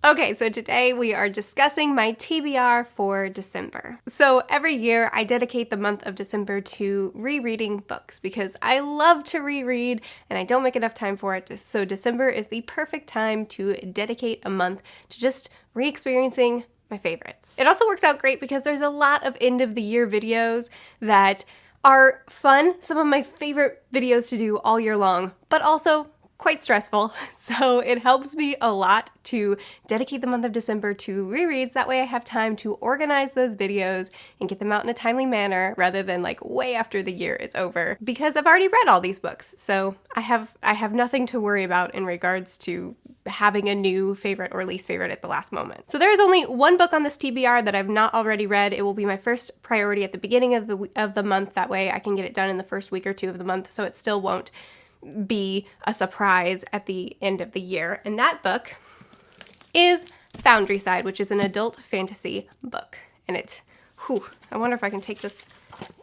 Okay, so today we are discussing my TBR for December. So every year I dedicate the month of December to rereading books because I love to reread and I don't make enough time for it. So December is the perfect time to dedicate a month to just re-experiencing my favorites. It also works out great because there's a lot of end of the year videos that are fun, some of my favorite videos to do all year long, but also quite stressful, so it helps me a lot to dedicate the month of December to rereads. That way I have time to organize those videos and get them out in a timely manner rather than like way after the year is over, because I've already read all these books, so I have nothing to worry about in regards to having a new favorite or least favorite at the last moment. So there is only one book on this TBR that I've not already read. It will be my first priority at the beginning of the month. That way I can get it done in the first week or two of the month, so it still won't be a surprise at the end of the year. And that book is Foundry Side, which is an adult fantasy book. And I wonder if I can take this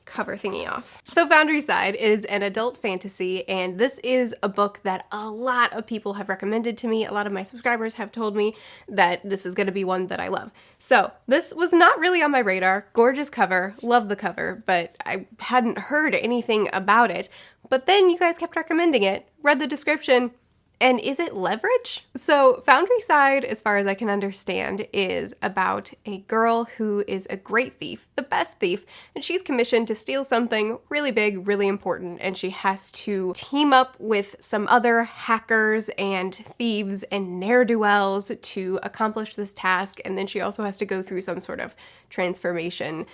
cover thingy off. So Foundry Side is an adult fantasy, and this is a book that a lot of people have recommended to me. A lot of my subscribers have told me that this is going to be one that I love. So this was not really on my radar. Gorgeous cover, love the cover, but I hadn't heard anything about it. But then you guys kept recommending it, read the description, and is it leverage? So Foundry Side, as far as I can understand, is about a girl who is a great thief, the best thief, and she's commissioned to steal something really big, really important, and she has to team up with some other hackers and thieves and ne'er-do-wells to accomplish this task, and then she also has to go through some sort of transformation.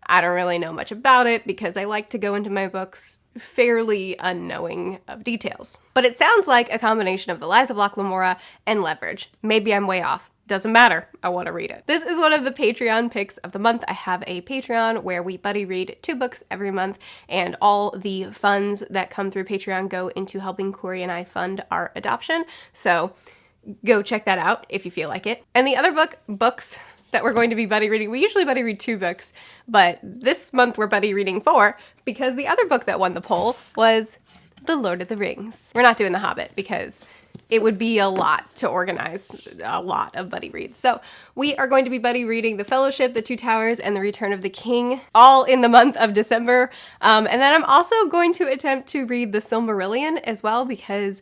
I don't really know much about it because I like to go into my books fairly unknowing of details. But it sounds like a combination of The Lies of Locke Lamora and Leverage. Maybe I'm way off. Doesn't matter. I want to read it. This is one of the Patreon picks of the month. I have a Patreon where we buddy read 2 books every month, and all the funds that come through Patreon go into helping Corey and I fund our adoption. So go check that out if you feel like it. And the other books that we're going to be buddy reading, we usually buddy read 2 books, but this month we're buddy reading 4 because the other book that won the poll was The Lord of the Rings. We're not doing The Hobbit because it would be a lot to organize a lot of buddy reads. So we are going to be buddy reading The Fellowship, The Two Towers, and The Return of the King, all in the month of December. And then I'm also going to attempt to read The Silmarillion as well because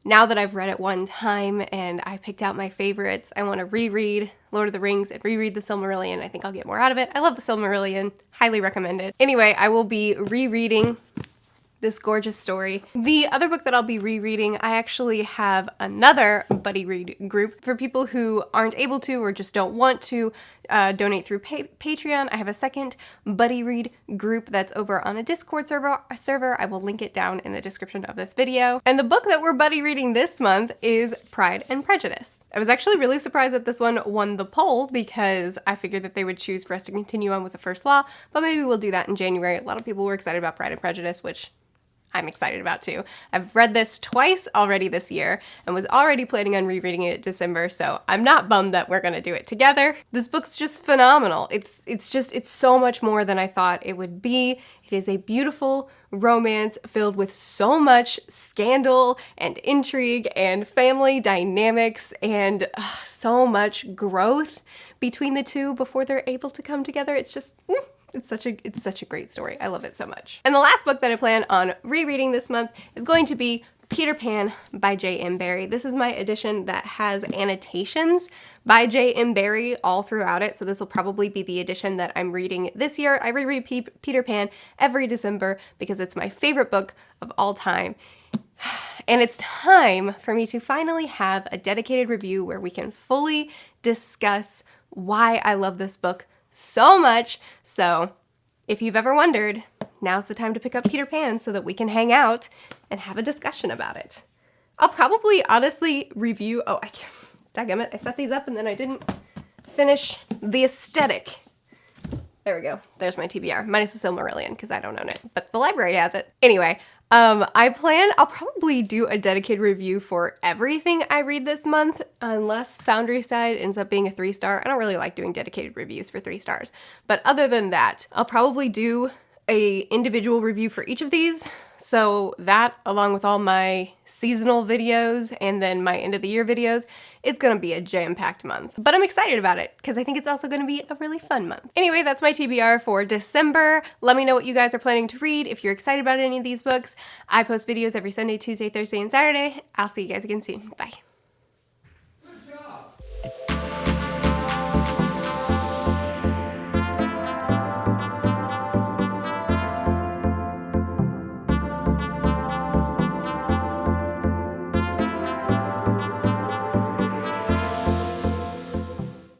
now that I've read it one time and I picked out my favorites, I want to reread Lord of the Rings and reread The Silmarillion. I think I'll get more out of it. I love The Silmarillion. Highly recommend it. Anyway, I will be rereading this gorgeous story. The other book that I'll be rereading, I actually have another buddy read group for people who aren't able to or just don't want to donate through Patreon. I have a second buddy read group that's over on a Discord server. I will link it down in the description of this video. And the book that we're buddy reading this month is Pride and Prejudice. I was actually really surprised that this one won the poll because I figured that they would choose for us to continue on with the first law, but maybe we'll do that in January. A lot of people were excited about Pride and Prejudice, which I'm excited about too. I've read this twice already this year and was already planning on rereading it in December, so I'm not bummed that we're gonna do it together. This book's just phenomenal. It's so much more than I thought it would be. It is a beautiful romance filled with so much scandal and intrigue and family dynamics and so much growth between the two before they're able to come together. It's just, it's such a great story. I love it so much. And the last book that I plan on rereading this month is going to be Peter Pan by J.M. Barrie. This is my edition that has annotations by J.M. Barrie all throughout it, so this will probably be the edition that I'm reading this year. I reread Peter Pan every December because it's my favorite book of all time. And it's time for me to finally have a dedicated review where we can fully discuss why I love this book so much. So if you've ever wondered, now's the time to pick up Peter Pan so that we can hang out and have a discussion about it. I'll probably honestly review, daggum it, I set these up and then I didn't finish the aesthetic. There we go. There's my TBR, minus the Silmarillion because I don't own it, but the library has it. Anyway, I'll probably do a dedicated review for everything I read this month, unless Foundry Side ends up being a 3-star. I don't really like doing dedicated reviews for 3 stars. But other than that, I'll probably do a individual review for each of these, So that, along with all my seasonal videos and then my end of the year videos, it's gonna be a jam-packed month. But I'm excited about it because I think it's also gonna be a really fun month. Anyway, that's my TBR for December. Let me know what you guys are planning to read, if you're excited about any of these books. I post videos every Sunday, Tuesday, Thursday, and Saturday. I'll see you guys again soon. Bye.